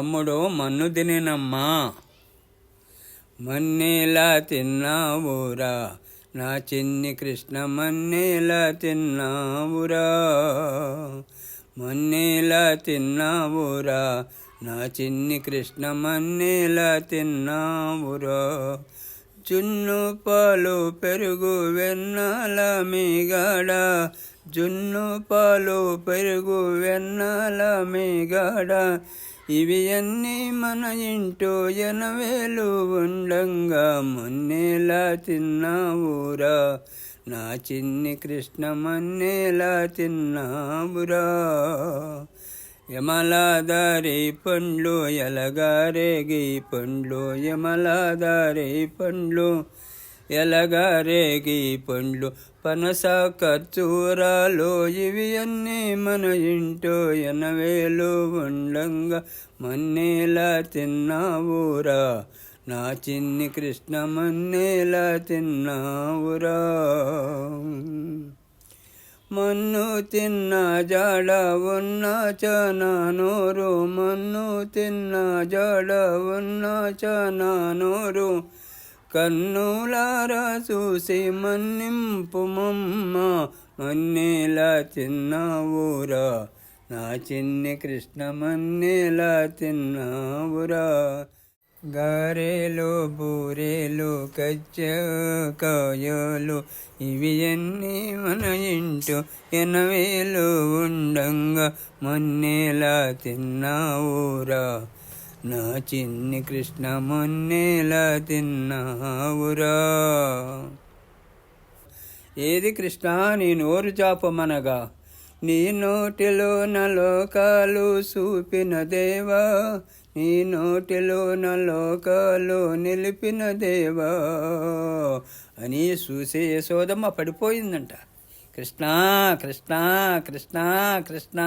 తమ్ముడు మన్ను తినేనమ్మా, మన్నేలా తిన్నావురా నా చిన్ని కృష్ణ, మన్నేలా తిన్నావురా, మన్నేలా తిన్నావురా నా చిన్ని కృష్ణ, మన్నేలా తిన్నావురా. జున్ను పాలు పెరుగు వెన్నాల మీగాడ, జున్ను పాలు పెరుగు వెన్నాల మీగాడ, ఇవి అన్నీ మన ఇంటో ఎనవేలు ఉండంగా, మన్నేలా తిన్నావురా నా చిన్ని కృష్ణ, మన్నేలా తిన్నావురా. యమలాదారి పండ్లు ఎలగారేగి పండ్లు, యమలాదారి పండ్లు ఎలగారేగి పండ్లు, పనస ఖర్జూరాలు, ఇవి అన్నీ మన ఇంటో ఎనవేలు ఉండంగా, మన్నేలా తిన్నావురా నా చిన్ని కృష్ణ, మన్నేలా తిన్నావురా. మన్ను తిన్న జాడ ఉన్న చానా నోరు, మన్ను తిన్న జాడ ఉన్న చానా నోరు, కన్నులారా చూసి మన్నింపు మమ్మ, మన్నేలా తిన్నావురా నా చిన్ని కృష్ణ, మన్నేలా తిన్నావురా. గారెలు బూరెలు కజ్జకాయలు, ఇవి అన్నీ మన ఇంటో ఎనవేలు ఉండంగా, మన్నేలా తిన్నావురా నా చిన్ని కృష్ణ, మన్నేలా తిన్నావురా. ఏది కృష్ణ నీ నోరు జాపమనగా, నీ నోటిలో నలోకాలు చూపిన దేవా, నీ నోటిలో నలోకాలు నిలిపిన దేవా అని చూసే యశోదమ్మ పడిపోయిందంట. కృష్ణ కృష్ణ కృష్ణ కృష్ణ.